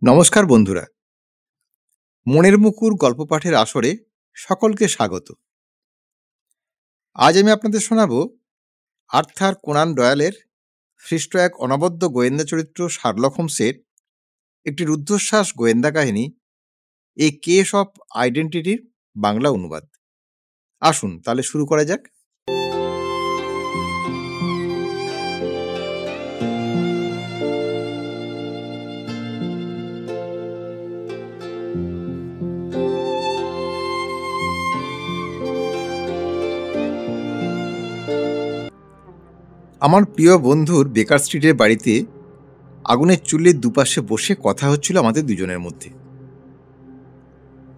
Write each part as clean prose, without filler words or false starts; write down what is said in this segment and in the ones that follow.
নমস্কার বন্ধুরা, মনের মুকুর গল্প পাঠের আসরে সকলকে স্বাগত। আজ আমি আপনাদের শোনাব আর্থার কোনান ডয়েলের সৃষ্ট এক অনবদ্য গোয়েন্দা চরিত্র শার্লক হোমসের একটি রুদ্ধশ্বাস গোয়েন্দা কাহিনী, এ কেস অফ আইডেন্টিটির বাংলা অনুবাদ। আসুন তাহলে শুরু করা যাক। আমার প্রিয় বন্ধুর বেকার স্ট্রিটের বাড়িতে আগুনের চুল্লির দুপাশে বসে কথা হচ্ছিল আমাদের দুজনের মধ্যে।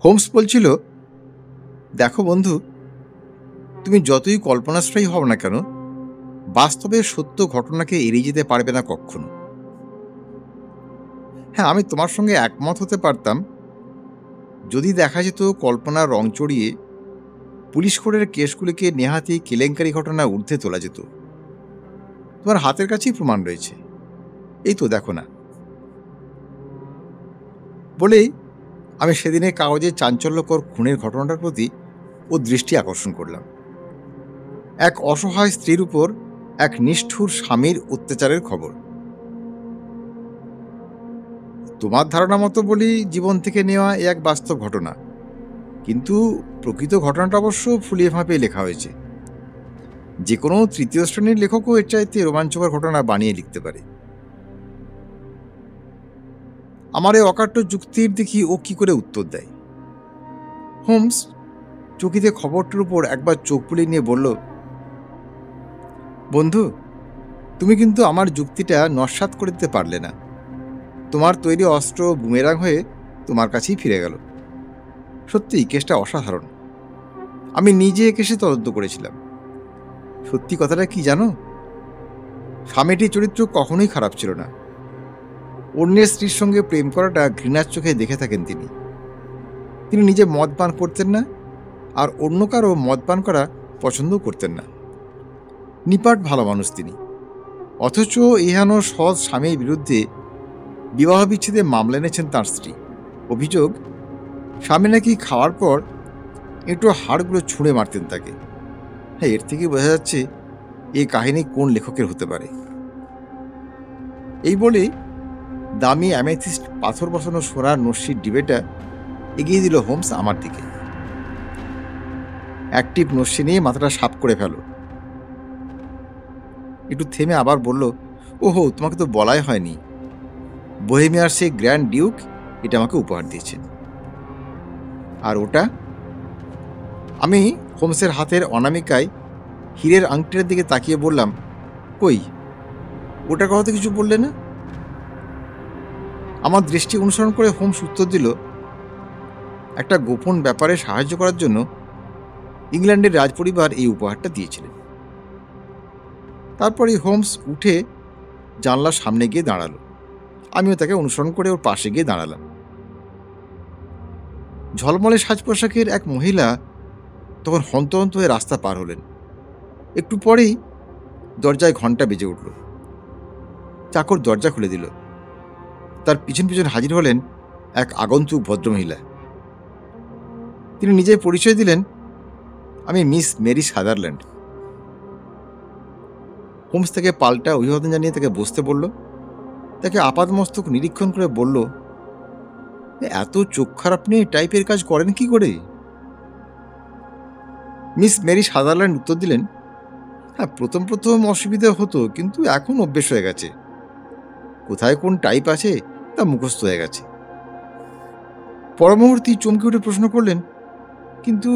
হোমস বলছিল, দেখো বন্ধু, তুমি যতই কল্পনাশ্রয়ী হও না কেন, বাস্তবে সত্য ঘটনাকে এড়িয়ে যেতে পারবে না কখনো। হ্যাঁ, আমি তোমার সঙ্গে একমত হতে পারতাম যদি দেখা যেত কল্পনার রং চড়িয়ে পুলিশ কোর্টের কেসগুলিকে নেহাতি কেলেঙ্কারি ঘটনা ঊর্ধ্বে তোলা যেত। তোমার হাতের কাছেই প্রমাণ রয়েছে, এই তো দেখো না। বলেই আমি সেদিনে কাগজে চাঞ্চল্যকর খুনের ঘটনাটার প্রতি ও দৃষ্টি আকর্ষণ করলাম। এক অসহায় স্ত্রীর উপর এক নিষ্ঠুর স্বামীর অত্যাচারের খবর। তোমার ধারণা মতো বলি জীবন থেকে নেওয়া এক বাস্তব ঘটনা, কিন্তু প্রকৃত ঘটনাটা অবশ্য ফুলিয়ে ফাঁপিয়ে লেখা হয়েছে। যে কোনো তৃতীয় শ্রেণীর লেখকও এর চাইতে রোমাঞ্চকর ঘটনা বানিয়ে লিখতে পারে। আমার এই অকাট্য যুক্তির দেখি ও কি করে উত্তর দেয়। হোমস চকিতে খবরটার উপর একবার চোখ বুলিয়ে নিয়ে বলল, বন্ধু, তুমি কিন্তু আমার যুক্তিটা নস্যাৎ করে দিতে পারলে না। তোমার তৈরি অস্ত্র বুমেরাং হয়ে তোমার কাছেই ফিরে গেল। সত্যিই কেসটা অসাধারণ। আমি নিজে কেসে তদন্ত করেছিলাম। সত্যি কথাটা কি জানো, স্বামীটির চরিত্র কখনোই খারাপ ছিল না। অন্যের স্ত্রীর সঙ্গে প্রেম করাটা ঘৃণার চোখে দেখে থাকেন তিনি। তিনি নিজে মদ পান করতেন না, আর অন্য কারো মদ পান করা পছন্দও করতেন না। নিপাট ভালো মানুষ তিনি। অথচ ইহান সৎ স্বামীর বিরুদ্ধে বিবাহ বিচ্ছেদে মামলা এনেছেন তাঁর স্ত্রী। অভিযোগ, স্বামী নাকি খাওয়ার পর একটু হাড়গুলো ছুঁড়ে মারতেন তাকে। হ্যাঁ, এর থেকে বোঝা যাচ্ছে এই কাহিনী কোন লেখকের হতে পারে। এই বলে দামি অ্যামেথিস্ট পাথর বসানো সোনার নস্যির ডিবেটা এগিয়ে দিল হোমস আমার দিকে। অ্যাক্টিভ নস্যি নিয়ে মাথাটা সাপ করে ফেলো। একটু থেমে আবার বলল, ওহো, তোমাকে তো বলাই হয়নি, বোহেমিয়ার সেই গ্র্যান্ড ডিউক এটা আমাকে উপহার দিয়েছেন। আর ওটা? আমি হোমসের হাতের অনামিকায় হীরের আংটিটার দিকে তাকিয়ে বললাম, কই, ওটার কথা তো কিছু বললে না। আমার দৃষ্টি অনুসরণ করে হোমস উত্তর দিল, একটা গোপন ব্যাপারে সাহায্য করার জন্য ইংল্যান্ডের রাজপরিবার এই উপহারটা দিয়েছিলেন। তারপরে হোমস উঠে জানলার সামনে গিয়ে দাঁড়ালো। আমিও তাকে অনুসরণ করে ওর পাশে গিয়ে দাঁড়ালাম। ঝলমলে সাজ পোশাকের এক মহিলা তখন হন্তহন্ত হয়ে রাস্তা পার হলেন। একটু পরেই দরজায় ঘন্টা বেজে উঠল। চাকর দরজা খুলে দিল। তার পিছন পিছন হাজির হলেন এক আগন্তুক ভদ্রমহিলা। তিনি নিজের পরিচয় দিলেন, আমি মিস মেরি সাদারল্যান্ড। হোমস তাকে পাল্টা অভিবাদন জানিয়ে তাকে বসতে বলল। তাকে আপাদমস্তক নিরীক্ষণ করে বলল, এত চোখ খারাপ নিয়ে টাইপের কাজ করেন কি করে? মিস মেরি সাদারল্যান্ড উত্তর দিলেন, হ্যাঁ, প্রথম প্রথম অসুবিধা হতো, কিন্তু এখন অভ্যেস হয়ে গেছে। কোথায় কোন টাইপ আছে তা মুখস্থ হয়ে গেছে। পরমুহূর্তে চমকে উঠে প্রশ্ন করলেন, কিন্তু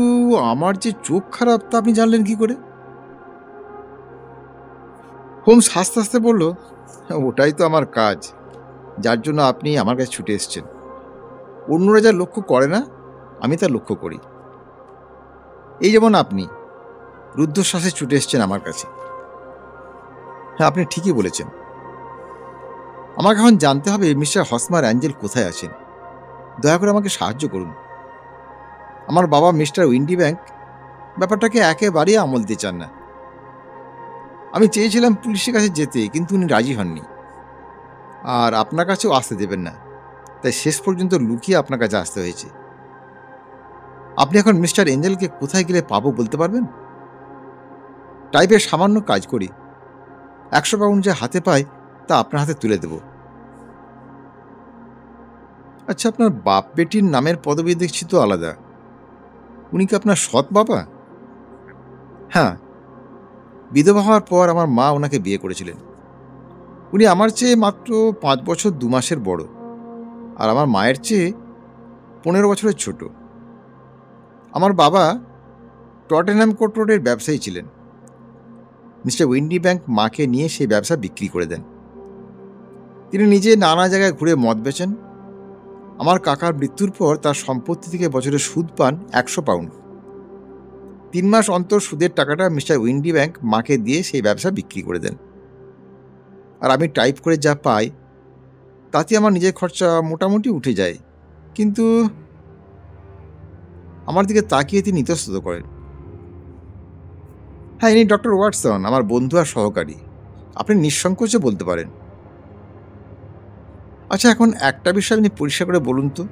আমার যে চোখ খারাপ তা আপনি জানলেন কি করে? হোমস হাসতে হাসতে বলল, ওটাই তো আমার কাজ, যার জন্য আপনি আমার কাছে ছুটে এসছেন। অন্যরা যা লক্ষ্য করে না, আমি তা লক্ষ্য করি। এই যেমন আপনি রুদ্ধশ্বাসে ছুটে এসছেন আমার কাছে। হ্যাঁ, আপনি ঠিকই বলেছেন। আমাকে এখন জানতে হবে মিস্টার হসমার অ্যাঞ্জেল কোথায় আছেন। দয়া করে আমাকে সাহায্য করুন। আমার বাবা মিস্টার উইন্ডিব্যাংক ব্যাপারটাকে একেবারেই আমল দিতে চান না। আমি চেয়েছিলাম পুলিশের কাছে যেতে, কিন্তু উনি রাজি হননি, আর আপনার কাছেও আসতে দেবেন না। তাই শেষ পর্যন্ত লুকিয়ে আপনার কাছে আসতে হয়েছে। আপনি এখন মিস্টার এঞ্জেলকে কোথায় গেলে পাবো বলতে পারবেন? টাইপের সামান্য কাজ করি, 100 পাউন্ড যে হাতে পাই তা আপনার হাতে তুলে দেব। আচ্ছা, আপনার বাপ বেটির নামের পদবি দেখছি তো আলাদা। উনি কি আপনার সৎ বাবা? হ্যাঁ, বিধবা হওয়ার পর আমার মা ওনাকে বিয়ে করেছিলেন। উনি আমার চেয়ে মাত্র 5 বছর 2 মাসের বড়, আর আমার মায়ের চেয়ে 15 বছরের ছোট। আমার বাবা টটেনহ্যাম কোর্ট রোডের ব্যবসায়ী ছিলেন। মিস্টার উইন্ডি ব্যাংক মাকে নিয়ে সেই ব্যবসা বিক্রি করে দেন। তিনি নিজে নানা জায়গায় ঘুরে মদ বেচেন। আমার কাকার মৃত্যুর পর তার সম্পত্তি থেকে বছরে সুদ পান 100 পাউন্ড। 3 মাস অন্তর সুদের টাকাটা মিস্টার উইন্ডি ব্যাংক মাকে দিয়ে সেই ব্যবসা বিক্রি করে দেন। আর আমি টাইপ করে যা পাই তাতে আমার নিজের খরচা মোটামুটি উঠে যায়। কিন্তু আমার দিকে তাকিয়ে তিনি ইতস্তত করেন। হ্যাঁ, ইনি ডক্টর ওয়াটসন, আমার বন্ধু আর সহকারী। আপনি নিঃসংকোচে বলতে পারেন। আচ্ছা, এখন একটা বিষয় আপনি পরিষ্কার করে বলুন তো,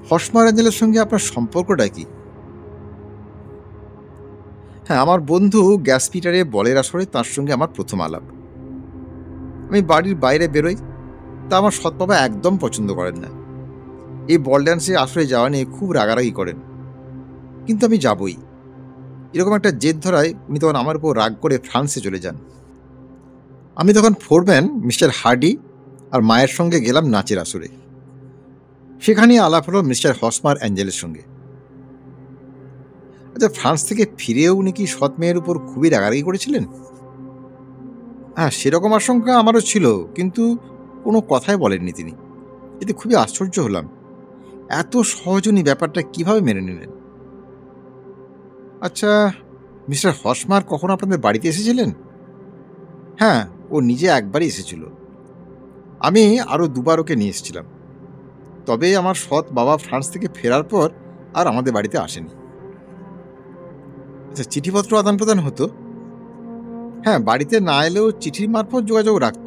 হসমার অ্যাঞ্জেলের সঙ্গে আপনার সম্পর্কটা কি? হ্যাঁ, আমার বন্ধু গ্যাস পিটারে বলের আসরে তার সঙ্গে আমার প্রথম আলাপ। আমি বাড়ির বাইরে বেরোই, তা আমার সৎ বাবা একদম পছন্দ করেন না। এই বল ড্যান্সে আসরে যাওয়া নিয়ে খুব রাগারাগি করেন, কিন্তু আমি যাবই। এরকম একটা জেদ ধরায় উনি তখন আমার উপর রাগ করে ফ্রান্সে চলে যান। আমি তখন ফোরম্যান মিস্টার হার্ডি আর মায়ের সঙ্গে গেলাম নাচের আসরে। সেখানে আলাপ হলো মিস্টার হসমার অ্যাঞ্জেলের সঙ্গে। আচ্ছা, ফ্রান্স থেকে ফিরেও উনি কি সৎ মেয়ের উপর খুবই রাগারাগি করেছিলেন? হ্যাঁ, সেরকম আশঙ্কা আমারও ছিল, কিন্তু কোনো কথাই বলেননি তিনি। এতে খুবই আশ্চর্য হলাম, এত সহজ উনি ব্যাপারটা কিভাবে মেনে নিলেন। আচ্ছা, মিস্টার হসমার কখন আপনাদের বাড়িতে এসেছিলেন? হ্যাঁ, ও নিজে একবারই এসেছিল। আমি আরও 2বার ওকে নিয়ে এসেছিলাম। তবে আমার সৎ বাবা ফ্রান্স থেকে ফেরার পর আর আমাদের বাড়িতে আসেনি। আচ্ছা, চিঠিপত্র আদান প্রদান হতো? হ্যাঁ, বাড়িতে না এলেও চিঠির মারফত যোগাযোগ রাখত।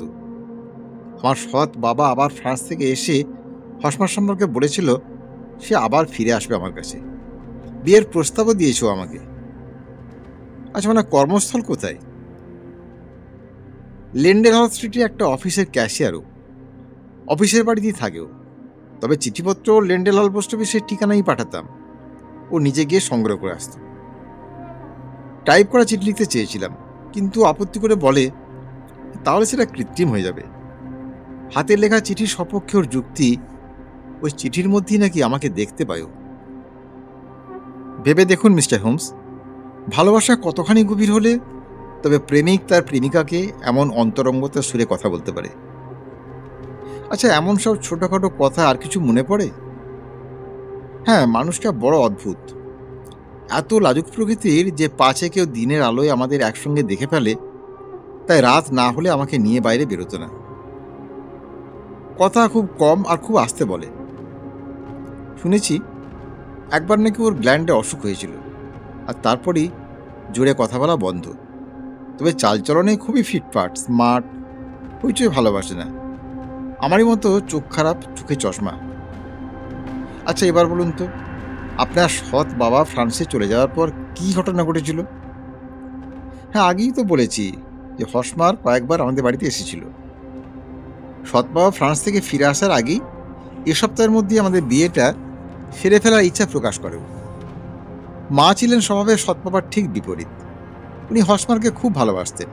আমার সৎ বাবা আবার ফ্রান্স থেকে এসে হসমার সম্পর্কে বলেছিল সে আবার ফিরে আসবে আমার কাছে। বিয়ের প্রস্তাবও দিয়েছে আমাকে। আচ্ছা, মানে কর্মস্থল কোথায়? লেন্ডেল হল স্ট্রিটে একটা অফিসের ক্যাশিয়ারও। অফিসের বাড়িতেই থাকেও। তবে চিঠিপত্র লেন্ডেল হল পোস্ট অফিসের ঠিকানাই পাঠাতাম, ও নিজে গিয়ে সংগ্রহ করে আসত। টাইপ করা চিঠি লিখতে চেয়েছিলাম, কিন্তু আপত্তি করে বলে তাহলে সেটা কৃত্রিম হয়ে যাবে। হাতের লেখা চিঠির সপক্ষে ওর যুক্তি, ওই চিঠির মধ্যেই নাকি আমাকে দেখতে পায়ও। ভেবে দেখুন মিস্টার হোমস, ভালোবাসা কতখানি গভীর হলে তবে প্রেমিক তার প্রেমিকাকে এমন অন্তরঙ্গতার সুরে কথা বলতে পারে। আচ্ছা, এমন সব ছোটখাটো কথা আর কিছু মনে পড়ে? হ্যাঁ, মানুষটা বড় অদ্ভুত। এত লাজুক প্রকৃতির যে পাছে কেউ দিনের আলোয় আমাদের একসঙ্গে দেখে ফেলে, তাই রাত না হলে আমাকে নিয়ে বাইরে বেরোতো না। কথা খুব কম আর খুব আস্তে বলে। শুনেছি একবার নাকি ওর গ্ল্যান্ডে অসুখ হয়েছিল, আর তারপরই জোরে কথা বলা বন্ধ। তবে চালচলনে খুবই ফিটফাট, স্মার্ট, হইচই ভালোবাসে না। আমারই মতো চোখ খারাপ, চোখে চশমা। আচ্ছা, এবার বলুন তো, আপনার সৎ বাবা ফ্রান্সে চলে যাওয়ার পর কি ঘটনা ঘটেছিল? হ্যাঁ, আগেই তো বলেছি যে হসমার কয়েকবার আমাদের বাড়িতে এসেছিল। সৎ বাবা ফ্রান্স থেকে ফিরে আসার আগেই এ সপ্তাহের মধ্যেই আমাদের বিয়েটা সেরে ফেলার ইচ্ছা প্রকাশ করে। মা ছিলেন স্বভাবে সৎ বাবার ঠিক বিপরীত। উনি হসমারকে খুব ভালোবাসতেন।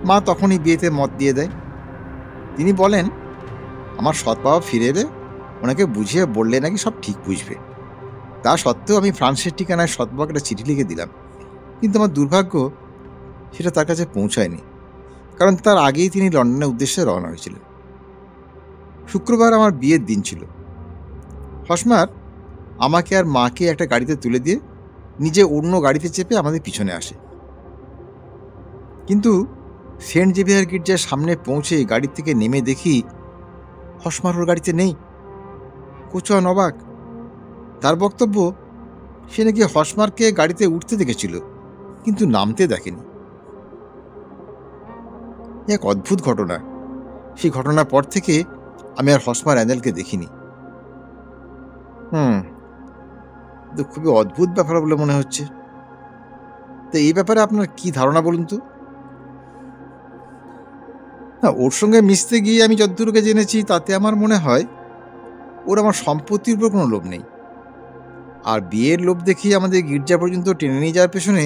মা তখনই বিয়েতে মত দিয়ে দেয়। তিনি বলেন আমার সৎ বাবা ফিরে এলে ওনাকে বুঝিয়ে বললে নাকি সব ঠিক বুঝবে। তা সত্ত্বেও আমি ফ্রান্সের ঠিকানায় সৎ বাবাকে একটা চিঠি লিখে দিলাম, কিন্তু আমার দুর্ভাগ্য সেটা তার কাছে পৌঁছায়নি, কারণ তার আগেই তিনি লন্ডনের উদ্দেশ্যে রওনা হয়েছিলেন। শুক্রবার আমার বিয়ের দিন ছিল। হসমার আমাকে আর মাকে একটা গাড়িতে তুলে দিয়ে নিজে অন্য গাড়িতে চেপে আমাদের পিছনে আসে। কিন্তু সেন্ট জেভিয়ার গির্জার সামনে পৌঁছে গাড়ি থেকে নেমে দেখি হসমার ওর গাড়িতে নেই। কোচোয়ান অবাক। তার বক্তব্য সে নাকি হসমারকে গাড়িতে উঠতে দেখেছিল, কিন্তু নামতে দেখেনি। এক অদ্ভুত ঘটনা। সেই ঘটনার পর থেকে আমি আর হসমার অ্যাঞ্জেলকে দেখিনি। হুম, তো খুবই অদ্ভুত ব্যাপার বলে মনে হচ্ছে। তো এই ব্যাপারে আপনার কি ধারণা বলুন তো? না, ওর সঙ্গে মিশতে গিয়ে আমি যতদূরকে জেনেছি তাতে আমার মনে হয় ওর আমার সম্পত্তির উপর কোনো লোভ নেই। আর বিয়ের লোভ দেখিয়ে আমাদের গির্জা পর্যন্ত টেনে নিয়ে যাওয়ার পেছনে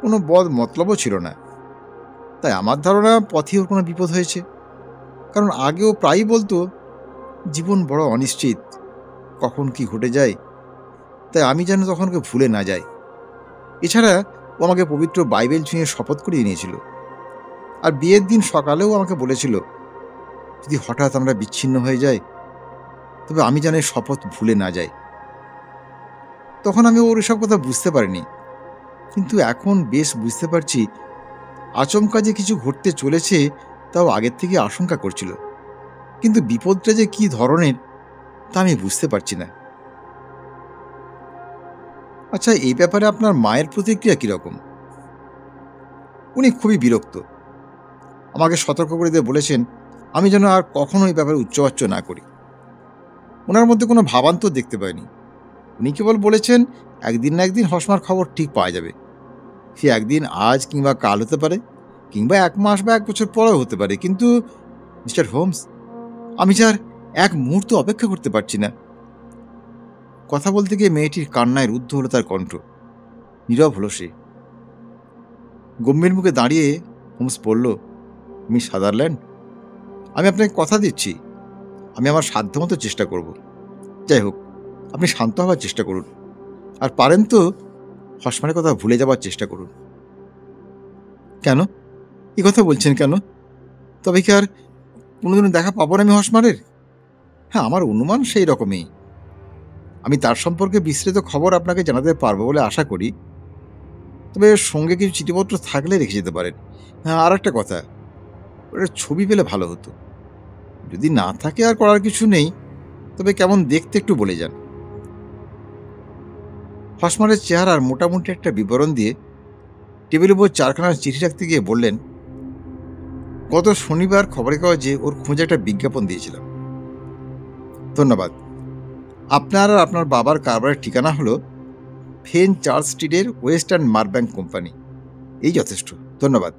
কোনো বদ মতলবও ছিল না। তাই আমার ধারণা পথে ওর কোনো বিপদ হয়েছে। কারণ আগেও প্রায়ই বলতো, জীবন বড় অনিশ্চিত, কখন কি ঘটে যায়। তাই আমি যেন তখন ওকে ভুলে না যাই। এছাড়া ও আমাকে পবিত্র বাইবেল ছুঁয়ে শপথ করিয়ে নিয়েছিল। আর বিয়ের দিন সকালেও আমাকে বলেছিল, যদি হঠাৎ আমরা বিচ্ছিন্ন হয়ে যাই তবে আমি যেন এই শপথ ভুলে না যাই। তখন আমি ওর এসব কথা বুঝতে পারিনি, কিন্তু এখন বেশ বুঝতে পারছি আচমকা যে কিছু ঘটতে চলেছে তাও আগের থেকে আশঙ্কা করছিল। কিন্তু বিপদটা যে কি ধরনের তা আমি বুঝতে পারছি না। আচ্ছা, এই ব্যাপারে আপনার মায়ের প্রতিক্রিয়া কীরকম? উনি খুবই বিরক্ত। আমাকে সতর্ক করে দিয়ে বলেছেন আমি যেন আর কখনো এই ব্যাপারে উচ্চবাচ্য না করি। ওনার মধ্যে কোনো ভাবান্তর দেখতে পাইনি। উনি কেবল বলেছেন একদিন না একদিন হসমার খবর ঠিক পাওয়া যাবে। সে একদিন আজ কিংবা কাল হতে পারে, কিংবা 1 মাস বা 1 বছর পরেও হতে পারে। কিন্তু মিস্টার হোমস, আমি যে আর এক মুহূর্ত অপেক্ষা করতে পারছি না। কথা বলতে গিয়ে মেয়েটির কান্নায় রুদ্ধ হলো তার কণ্ঠ। নীরব হলো সে। গম্ভীর মুখে দাঁড়িয়ে হোমস বলল, মিস সাদারল্যান্ড, আমি আপনাকে কথা দিচ্ছি, আমি আমার সাধ্যমতো চেষ্টা করব। যাই হোক, আপনি শান্ত হওয়ার চেষ্টা করুন। আর পারেন তো হসমানের কথা ভুলে যাবার চেষ্টা করুন। কেন এই কথা বলছেন কেন? তবে কি আর কোনোদিনও দেখা পাবো না আমি হসমানের? হ্যাঁ, আমার অনুমান সেই রকমই। আমি তার সম্পর্কে বিস্তৃত খবর আপনাকে জানাতে পারবো বলে আশা করি। তবে সঙ্গে কিছু চিঠিপত্র থাকলে রেখে যেতে পারেন। হ্যাঁ, আর একটা কথা, ওটা ছবি পেলে ভালো হতো। যদি না থাকে আর করার কিছু নেই, তবে কেমন দেখতে একটু বলে যান। হসমানের চেহারার মোটামুটি একটা বিবরণ দিয়ে টেবিলের উপর 4খানা চিঠি রাখতে গিয়ে বললেন, গত শনিবার খবরের কাগজে ওর খোঁজে একটা বিজ্ঞাপন দিয়েছিলাম। ধন্যবাদ। আপনার আর আপনার বাবার কারবারের ঠিকানা হলো ফেন চার্চ স্ট্রিটের ওয়েস্টার্ন মারব্যাঙ্ক কোম্পানি। এই যথেষ্ট, ধন্যবাদ।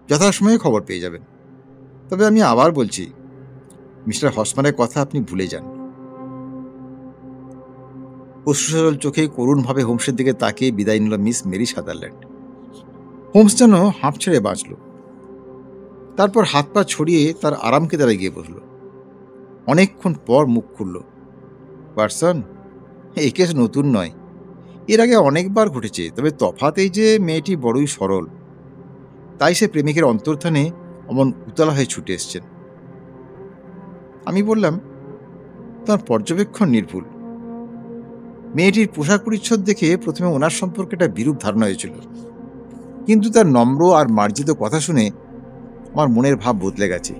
যথাসময়ে খবর পেয়ে যাবেন। তবে আমি আবার বলছি, মিস্টার হসমানের কথা আপনি ভুলে যান। অশ্রুসজল চোখে করুণভাবে হোমসের দিকে তাকিয়ে বিদায় নিল মিস মেরি সাদারল্যান্ড। হোমস যেন হাঁপ ছেড়ে বাঁচল। তারপর হাত পা ছড়িয়ে তার আরাম কেদারে গিয়ে বসল। অনেকক্ষণ পর মুখ খুলল, পার্সন, এই কেস নতুন নয়, এর আগে অনেকবার ঘটেছে। তবে তফাৎ এই যে মেয়েটি বড়ই সরল, তাই সে প্রেমিকের অন্তর্ধানে অমন উতলা হয়ে ছুটে এসছেন। আমি বললাম, তার পর্যবেক্ষণ নির্ভুল। মেয়েটির পোশাক পরিচ্ছদ দেখে প্রথমে ওনার সম্পর্কে একটা বিরূপ ধারণা হয়েছিল, কিন্তু তার নম্র আর মার্জিত কথা শুনে আমার মনের ভাব বদলে গেছে।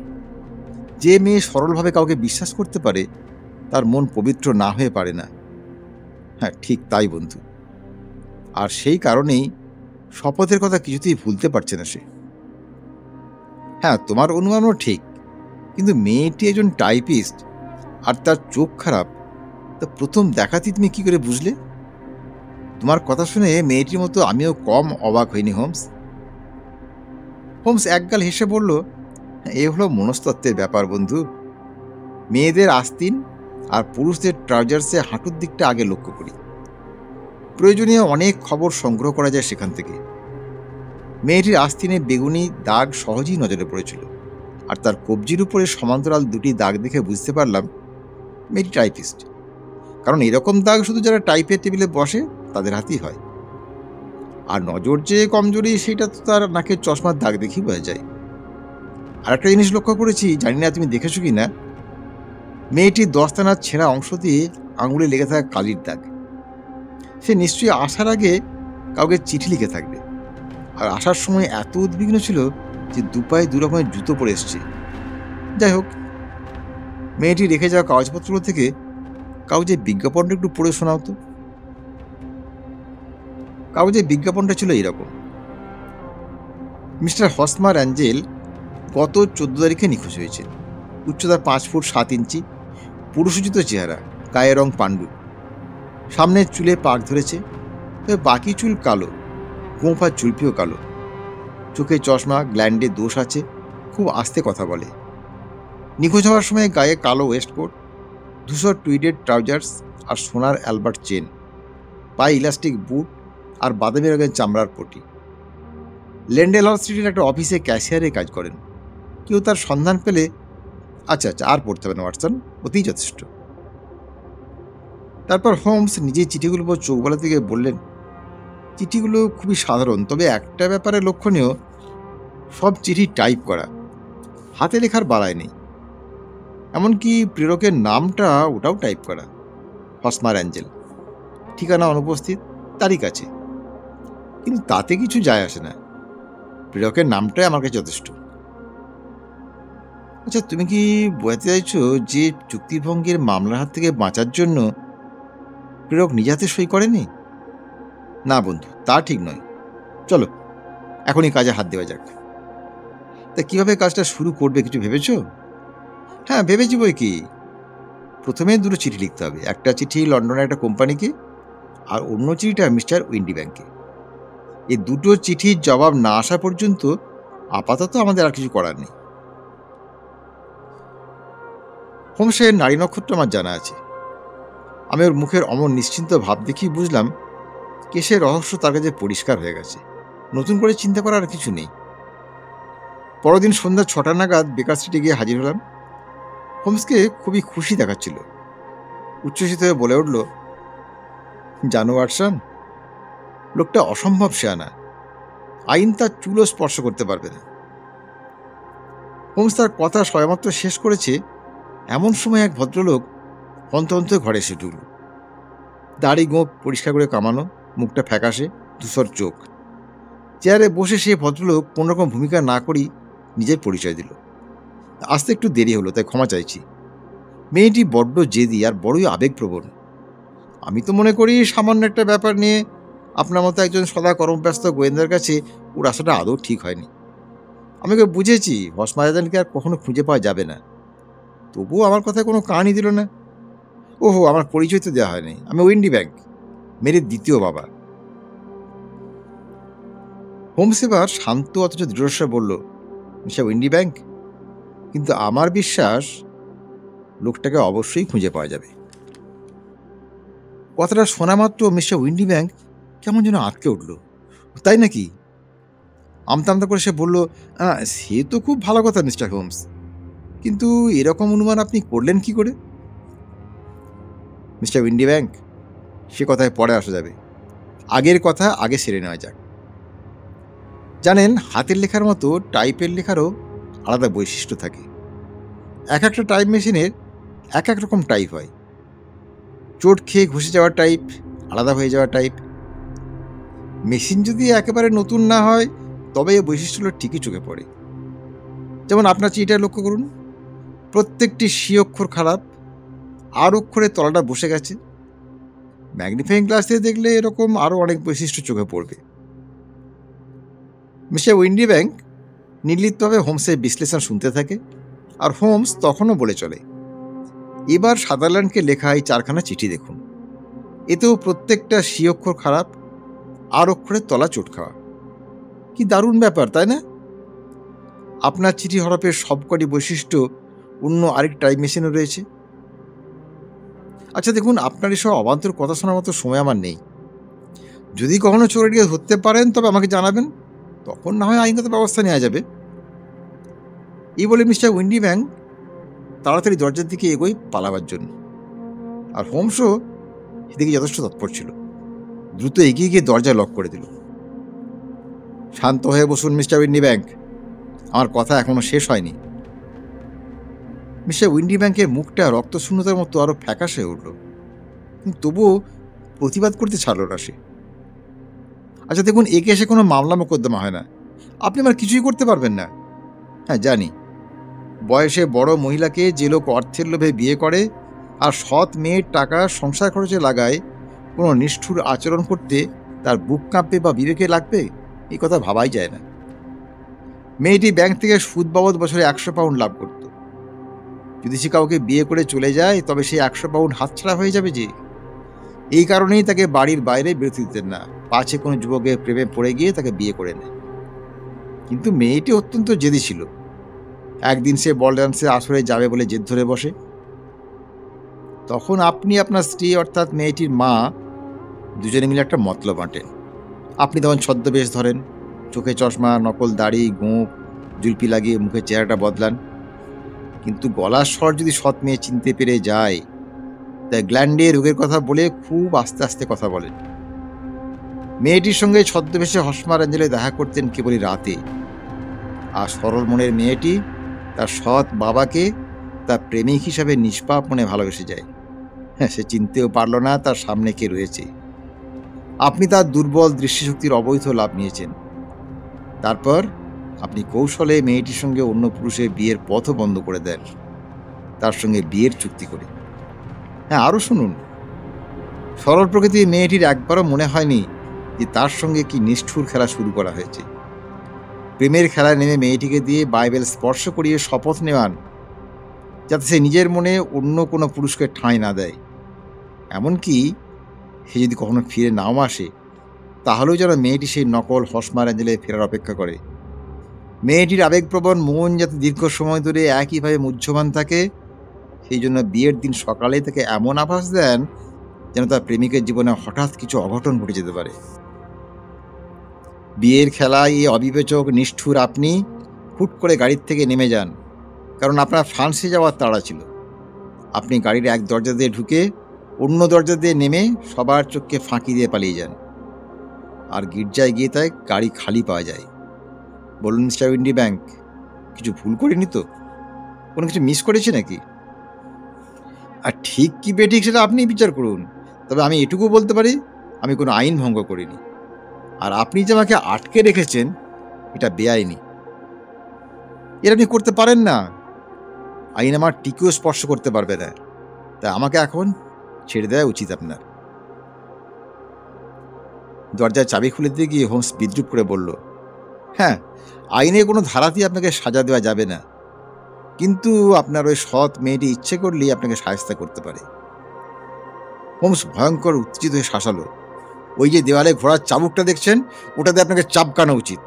যে মেয়ে সরলভাবে কাউকে বিশ্বাস করতে পারে, তার মন পবিত্র না হয়ে পারে না। হ্যাঁ, ঠিক তাই বন্ধু। আর সেই কারণেই শপথের কথা কিছুতেই ভুলতে পারছে না সে। হ্যাঁ, তোমার অনুমানও ঠিক, কিন্তু মেয়েটি একজন টাইপিস্ট আর তার চোখ খারাপ, তা প্রথম দেখাতেই তুমি কি করে বুঝলে? তোমার কথা শুনে মেয়েটির মতো আমিও কম অবাক হইনি হোমস। হোমস একগাল হেসে বলল, এ হলো মনস্তত্ত্বের ব্যাপার বন্ধু। মেয়েদের আস্তিন আর পুরুষদের ট্রাউজার্সে হাঁটুর দিকটা আগে লক্ষ্য করি। প্রয়োজনীয় অনেক খবর সংগ্রহ করা যায় সেখান থেকে। মেয়েটির আস্তিনে বেগুনি দাগ সহজেই নজরে পড়েছিল, আর তার কবজির উপরে সমান্তরাল 2টি দাগ দেখে বুঝতে পারলাম মেয়েটি টাইপিস্ট। কারণ এরকম দাগ শুধু যারা টাইপের টেবিলে বসে তাদের হাতেই হয়। আর নজর যে কমজোরি সেটা তো তার নাকের চশমার দাগ দেখেই বোঝা যায়। আর একটা জিনিস লক্ষ্য করেছি, জানি না তুমি দেখেছো কি না, মেয়েটির দস্তানার ছেঁড়া অংশ দিয়ে আঙুলে লেগে থাকা কালির দাগ। সে নিশ্চয়ই আসার আগে কাউকে চিঠি লিখে থাকবে। আর আসার সময় এত উদ্বিগ্ন ছিল যে দুপায়ে 2 রকমের জুতো পরে এসছে। যাই হোক, মেয়েটি রেখে যাওয়া কাগজপত্রগুলো থেকে কাগজের বিজ্ঞাপনটা একটু পড়ে শোনাও তো। কাগজের বিজ্ঞাপনটা ছিল এইরকম, মিস্টার হসমার অ্যাঞ্জেল গত 14 তারিখে নিখোঁজ হয়েছে। উচ্চতা 5 ফুট 7 ইঞ্চি, পুরুষোচিত চেহারা, গায়ের রং পাণ্ডু, সামনের চুলে পাক ধরেছে, তবে বাকি চুল কালো, গোঁফার চুলপিও কালো, চোখে চশমা, গ্ল্যান্ডে দোষ আছে, খুব আস্তে কথা বলে। নিখোঁজ হওয়ার সময় গায়ে কালো ওয়েস্টকোট, ধূসর টুইডেড ট্রাউজার্স আর সোনার অ্যালবার্ট চেন, পায়ে ইলাস্টিক বুট আর বাদামি রঙের চামড়ার পটি। লেন্ডেল হল স্ট্রিটের একটা অফিসে ক্যাশিয়ারে কাজ করেন। কেউ তার সন্ধান পেলে, আচ্ছা আর পড়তে হবে না ওয়াটসন, অতিই যথেষ্ট। তারপর হোমস নিজেই চিঠিগুলোর উপর চোখ বলা থেকে বললেন, চিঠিগুলো খুবই সাধারণ, তবে একটা ব্যাপারে লক্ষণীয়, সব চিঠি টাইপ করা, হাতে লেখার বাড়ায় নেই। এমনকি প্রেরকের নামটা ওটাও টাইপ করা, হসমার অ্যাঞ্জেল, ঠিকানা অনুপস্থিত, তারিখ আছে, কিন্তু তাতে কিছু যায় আসে না। প্রেরকের নামটাই আমার কাছে যথেষ্ট। আচ্ছা, তুমি কি বোঝাতে চাইছো যে চুক্তিভঙ্গের মামলার হাত থেকে বাঁচার জন্য প্রেরক নিজ হাতে সই করেনি? না বন্ধু, তা ঠিক নয়। চলো এখনই কাজে হাত দেওয়া যাক। তা কিভাবে কাজটা শুরু করবে কিছু ভেবেছো? হ্যাঁ ভেবেছি বই কি। প্রথমে দুটো চিঠি লিখতে হবে। একটা চিঠি লন্ডনের একটা কোম্পানিকে, আর অন্য চিঠিটা মিস্টার উইন্ডি ব্যাংকে। এই দুটো চিঠির জবাব না আসা পর্যন্ত আপাতত আমাদের আর কিছু করার নেই। হোমসের নারী নক্ষত্র আমার জানা আছে। আমি ওর মুখের অমন নিশ্চিন্ত ভাব দেখি বুঝলাম কেসের রহস্য তার কাছে পরিষ্কার হয়ে গেছে, নতুন করে চিন্তা করার কিছু নেই। পরদিন সন্ধ্যা 6টা নাগাদ বেকার স্ট্রিটে গিয়ে হাজির হলাম। হোমসকে খুবই খুশি দেখাচ্ছিল। উচ্ছ্বসিত হয়ে বলে উঠল, জানো ওয়াটসন, লোকটা অসম্ভব শেয়ানা, আইন তার চুলও স্পর্শ করতে পারবে না। হোমস তার কথা সবেমাত্র শেষ করেছে, এমন সময় এক ভদ্রলোক হন্তহন্ত ঘরে এসে ঢুকল। দাড়ি গোঁফ পরিষ্কার করে কামানো, মুখটা ফ্যাকাশে, ধূসর চোখ। চেয়ারে বসে সে ভদ্রলোক কোনোরকম ভূমিকা না করেই নিজের পরিচয় দিল। আসতে একটু দেরি হলো, তাই ক্ষমা চাইছি। মেয়েটি বড্ড জেদি আর বড়ই আবেগপ্রবণ। আমি তো মনে করি সামান্য একটা ব্যাপার নিয়ে আপনার মতো একজন সদা কর্মব্যস্ত গোয়েন্দার কাছে ওর আসাটা আদৌ ঠিক হয়নি। আমি ওকে বুঝেছি হসমাজানকে আর কখনো খুঁজে পাওয়া যাবে না, তবুও আমার কথায় কোনো কানই দিল না। ওহো, আমার পরিচয় তো দেওয়া হয়নি। আমি উইন্ডি ব্যাংক, মেয়ের দ্বিতীয় বাবা। হোমস এবার শান্ত অথচ দৃঢ়স্বরে বলল, মিস্টার উইন্ডি ব্যাংক, কিন্তু আমার বিশ্বাস লোকটাকে অবশ্যই খুঁজে পাওয়া যাবে। কথাটা শোনা মাত্র মিস্টার উইন্ডি ব্যাংক কেমন যেন আটকে উঠল। তাই নাকি? আমতা আমতা করে সে বলল, সে তো খুব ভালো কথা মিস্টার হোমস, কিন্তু এরকম অনুমান আপনি করলেন কি করে? মিস্টার উইন্ডি ব্যাংক, সে কথায় পরে আসা যাবে। আগের কথা আগে সেরে নেওয়া যাক। জানেন, হাতের লেখার মতো টাইপের লেখারও আলাদা বৈশিষ্ট্য থাকে। এক একটা টাইপ মেশিনের এক এক রকম টাইপ হয়। চোট খেয়ে ঘষে যাওয়া টাইপ, আলাদা হয়ে যাওয়া টাইপ। মেশিন যদি একেবারে নতুন না হয় তবে এই বৈশিষ্ট্যগুলো ঠিকই চোখে পড়ে। যেমন আপনার চিঠিটা লক্ষ্য করুন, প্রত্যেকটি সি অক্ষর খারাপ, আর অক্ষরে তলাটা বসে গেছে। ম্যাগনিফাইং গ্লাস দিয়ে দেখলে এরকম আরও অনেক বৈশিষ্ট্য চোখে পড়বে। মিস্টার উইন্ডি ব্যাংক নির্লিপ্তভাবে হোমসের বিশ্লেষণ শুনতে থাকে, আর হোমস তখনও বলে চলে, এবার সাদারল্যান্ডকে লেখা এই 4খানা চিঠি দেখুন। এতেও প্রত্যেকটা সি অক্ষর খারাপ, আর অক্ষরের তলা চোট খাওয়া। কি দারুণ ব্যাপার, তাই না? আপনার চিঠি হরফের সবকটি বৈশিষ্ট্য অন্য আরেক টাইপ মেশিনও রয়েছে। আচ্ছা দেখুন, আপনার এসব অবান্তর কথা শোনার মতো সময় আমার নেই। যদি কখনো চোরটিকে ধরতে পারেন তবে আমাকে জানাবেন, তখন না হয় আইনগত ব্যবস্থা নেওয়া যাবে। এই বলে মিস্টার উইন্ডি ব্যাংক তাড়াতাড়ি দরজার দিকে এগোই পালাবার জন্য, আর হোমসও সেদিকে যথেষ্ট তৎপর ছিল। দ্রুত এগিয়ে গিয়ে দরজা লক করে দিল। শান্ত হয়ে বসুন মিস্টার উইন্ডি ব্যাংক, আমার কথা এখনো শেষ হয়নি। মিস্টার উইন্ডি ব্যাংকের মুখটা রক্তশূন্যতার মতো আরও ফ্যাকাশ হয়ে উঠল, কিন্তু তবুও প্রতিবাদ করতে ছাড়ল না সে। আচ্ছা দেখুন, এ কেসে কোনো মামলা মোকদ্দমা হয় না, আপনি আমার কিছুই করতে পারবেন না। হ্যাঁ জানি, বয়সে বড় মহিলাকে যে লোক অর্থের লোভে বিয়ে করে আর সৎ মেয়ের টাকা সংসার খরচে লাগায়, কোনো নিষ্ঠুর আচরণ করতে তার বুক কাঁপবে বা বিবেকে লাগবে, এই কথা ভাবাই যায় না। মেয়েটি ব্যাংক থেকে সুদ বাবদ বছরে 100 পাউন্ড লাভ করত। যদি সে কাউকে বিয়ে করে চলে যায় তবে সে 100 পাউন্ড হাতছাড়া হয়ে যাবে যে। এই কারণেই তাকে বাড়ির বাইরে বেরোতে দিতেন না, পাছে কোনো যুবকের প্রেমে পড়ে গিয়ে তাকে বিয়ে করে নেয়। কিন্তু মেয়েটি অত্যন্ত জেদি ছিল। একদিন সে বল ডান্সে আসরে যাবে বলে জেদ ধরে বসে। তখন আপনি আপনার স্ত্রী অর্থাৎ মেয়েটির মা দুজনে মিলে একটা মতলব আঁটেন। আপনি তখন ছদ্মবেশ ধরেন, চোখে চশমা, নকল দাড়ি, গোঁফ, জুলপি লাগিয়ে মুখের চেহারাটা বদলান। কিন্তু গলার স্বর যদি সৎ মেয়ে চিনতে পেরে যায়, তাই গ্ল্যান্ডে রোগের কথা বলে খুব আস্তে আস্তে কথা বলেন। মেয়েটির সঙ্গে ছদ্মবেশে হসমার অ্যাঞ্জেলে দেখা করতেন কেবলই রাতে। আর সরল মনের মেয়েটি তার সৎ বাবাকে তার প্রেমিক হিসাবে নিষ্পাপ মনে ভালোবেসে যায়। হ্যাঁ, সে চিনতেও পারল না তার সামনে কে রয়েছে। আপনি তার দুর্বল দৃষ্টিশক্তির অবৈধ লাভ নিয়েছেন। তারপর আপনি কৌশলে মেয়েটির সঙ্গে অন্য পুরুষের বিয়ের পথও বন্ধ করে দেন, তার সঙ্গে বিয়ের চুক্তি করে। হ্যাঁ, আরও শুনুন, সরল প্রকৃতির মেয়েটির একবারও মনে হয়নি যে তার সঙ্গে কি নিষ্ঠুর খেলা শুরু করা হয়েছে। প্রেমের খেলায় নেমে মেয়েটিকে দিয়ে বাইবেল স্পর্শ করিয়ে শপথ নেওয়ান যাতে সে নিজের মনে অন্য কোনো পুরুষকে ঠাঁই না দেয়। এমনকি সে যদি কখনো ফিরে নাও আসে, তাহলেও যেন মেয়েটি সেই নকল হসমার অ্যাঞ্জেলে ফেরার অপেক্ষা করে। মেয়েটির আবেগপ্রবণ মন যাতে দীর্ঘ সময় ধরে একইভাবে মুহ্যমান থাকে, সেই জন্য বিয়ের দিন সকালে তাকে এমন আভাস দেন যেন তার প্রেমিকের জীবনে হঠাৎ কিছু অঘটন ঘটে যেতে পারে। বিয়ের খেলায় এই অবিবেচক নিষ্ঠুর আপনি হুট করে গাড়ির থেকে নেমে যান, কারণ আপনার ফ্রান্সে যাওয়ার তাড়া ছিল। আপনি গাড়ির এক দরজা দিয়ে ঢুকে অন্য দরজা দিয়ে নেমে সবার চোখকে ফাঁকি দিয়ে পালিয়ে যান। আর গির্জায় গিয়ে তাই গাড়ি খালি পাওয়া যায়। বলুন মিস্টার উইন্ডি ব্যাংক, কিছু ভুল করিনি তো? কোনো কিছু মিস করেছি নাকি? আর ঠিক কি বেঠিক সেটা আপনি বিচার করুন। তবে আমি এটুকু বলতে পারি, আমি কোনো আইন ভঙ্গ করিনি। আর আপনি যে আমাকে আটকে রেখেছেন, এটা বেআইনি। এটা আপনি করতে পারেন না। আইন আমার টিকেও স্পর্শ করতে পারবে না। তাই আমাকে এখন ছেড়ে দেওয়া উচিত আপনার। দরজায় চাবি খুলে দিয়ে গিয়ে হোমস বিদ্রুপ করে বলল, হ্যাঁ, আইনে কোনো ধারাতেই আপনাকে সাজা দেওয়া যাবে না, কিন্তু আপনার ওই সৎ মেয়েটি ইচ্ছে করলেই আপনাকে সাহায্য করতে পারে। হোমস ভয়ঙ্কর উত্তেজিত হয়ে শাসালো, ওই যে দেওয়ালে ঘোড়ার চাবুকটা দেখছেন, ওটাতে আপনাকে চাবকানো উচিত।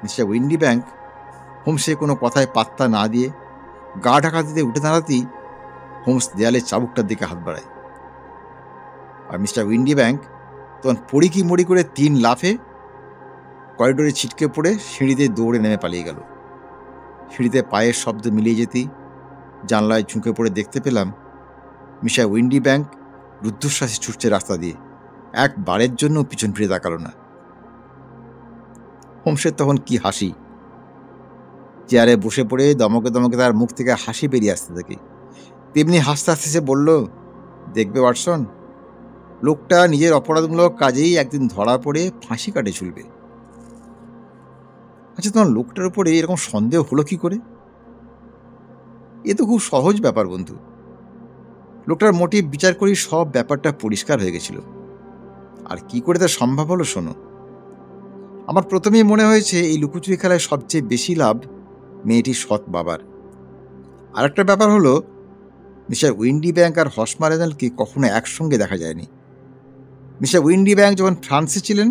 মিস্টার উইন্ডি ব্যাংক হোমসে কোনো কথায় পাত্তা না দিয়ে গা ঢাকা দিতে উঠে দাঁড়াতেই হোমস দেয়ালে চাবুকটার দিকে হাত বাড়ায়। আর মিস্টার উইন্ডি ব্যাংক তখন পড়িকি মড়ি করে 3 লাফে করিডোরে ছিটকে পড়ে সিঁড়িতে দৌড়ে নেমে পালিয়ে গেল। সিঁড়িতে পায়ের শব্দ মিলিয়ে যেতেই জানলায় ঝুঁকে পড়ে দেখতে পেলাম মিস্টার উইন্ডি ব্যাংক রুদ্ধশ্বাসে ছুটছে রাস্তা দিয়ে, একবারের জন্য পিছন ফিরে তাকালো না। হোমসের তখন কি হাসি! চেয়ারে বসে পড়ে দমকে দমকে তার মুখ থেকে হাসি বেরিয়ে আসতে থাকে। তেমনি হাসতে হাসতে সে বলল, দেখবে ওয়াটসন, লোকটা নিজের অপরাধমূলক কাজেই একদিন ধরা পড়ে ফাঁসি কাটে ঝুলবে। আচ্ছা, তোমার লোকটার উপরে এরকম সন্দেহ হলো কি করে? এ তো খুব সহজ ব্যাপার বন্ধু। লোকটার মোটিভ বিচার করি সব ব্যাপারটা পরিষ্কার হয়ে গেছিল। আর কি করে তা সম্ভব হলো শোনো। আমার প্রথমেই মনে হয়েছে এই লুকোচুরি খেলায় সবচেয়ে বেশি লাভ মেয়েটির সৎ বাবার। আর একটা ব্যাপার হলো, মিস্টার উইন্ডি ব্যাংক আর হসমার অ্যাঞ্জেলকে কখনো একসঙ্গে দেখা যায়নি। মিস্টার উইন্ডি ব্যাংক যখন ফ্রান্সে ছিলেন,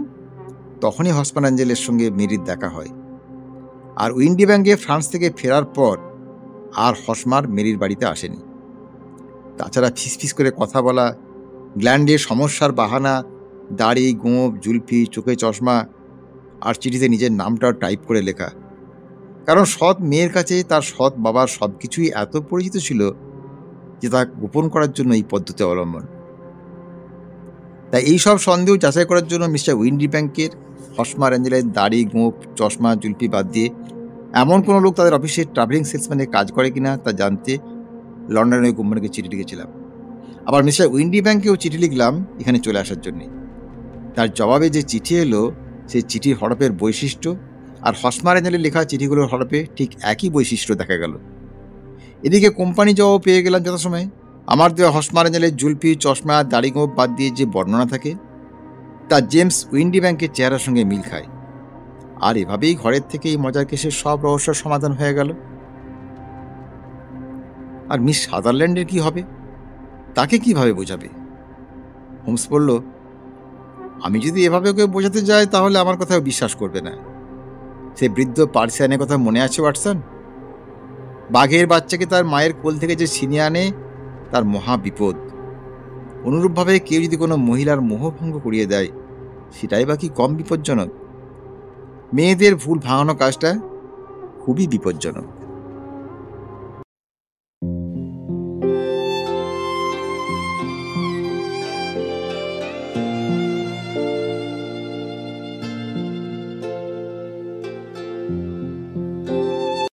তখনই হসমার অ্যাঞ্জেলের সঙ্গে মেরির দেখা হয়। আর উইন্ডি ব্যাংকে ফ্রান্স থেকে ফেরার পর আর হসমার মেরির বাড়িতে আসেনি। তাছাড়া ফিসফিস করে কথা বলা, গ্ল্যান্ডের সমস্যার বাহানা, দাড়ি, গোঁফ, জুলফি, চোখে চশমা, আর চিঠিতে নিজের নামটাও টাইপ করে লেখা। কারণ সৎ মেয়ের কাছে তার সৎ বাবার সব কিছুই এত পরিচিত ছিল যে তা গোপন করার জন্য এই পদ্ধতি অবলম্বন। তাই এইসব সন্দেহ যাচাই করার জন্য মিস্টার উইন্ডি ব্যাংকের হসমার অ্যাঞ্জেলের দাড়ি, গোঁফ, চশমা, জুলফি বাদ দিয়ে এমন কোনো লোক তাদের অফিসে ট্রাভেলিং সেলসম্যানে কাজ করে কিনা তা জানতে লন্ডনের কোম্পানিকে চিঠি লিখেছিলাম। আবার মিস্টার উইন্ডি ব্যাংকেও চিঠি লিখলাম এখানে চলে আসার জন্যে। তার জবাবে যে চিঠি এলো, সেই চিঠির হরফের বৈশিষ্ট্য আর হসমার অ্যাঞ্জেলের লেখা চিঠিগুলোর হরফে ঠিক একই বৈশিষ্ট্য দেখা গেল। এদিকে কোম্পানি জবাব পেয়ে গেলাম যথাসময়ে। আমার দেওয়া হসমার অ্যাঞ্জেলের জুলফি, চশমা, দাড়ি, গোঁফ বাদ দিয়ে যে বর্ণনা থাকে তা জেমস উইন্ডি ব্যাংকের চেহারার সঙ্গে মিল খায়। আর এভাবেই ঘরের থেকে এই মজার কেসের সব রহস্যের সমাধান হয়ে গেল। আর মিস সাদারল্যান্ডের কি হবে? তাকে কিভাবে বোঝাবে? হোমস বলল, আমি যদি এভাবে ওকে বোঝাতে যাই তাহলে আমার কথাও বিশ্বাস করবে না। সে বৃদ্ধ পার্সিয়ানের কথা মনে আছে ওয়াটসন? বাঘের বাচ্চাকে তার মায়ের কোল থেকে যে ছিনিয়ে আনে, তার মহা বিপদ। অনুরূপভাবে কেউ যদি কোনো মহিলার মোহভঙ্গ করিয়ে দেয়, সেটাই বা কি কম বিপজ্জনক? মেয়েদের ভুল ভাঙানো কাজটা খুবই বিপজ্জনক।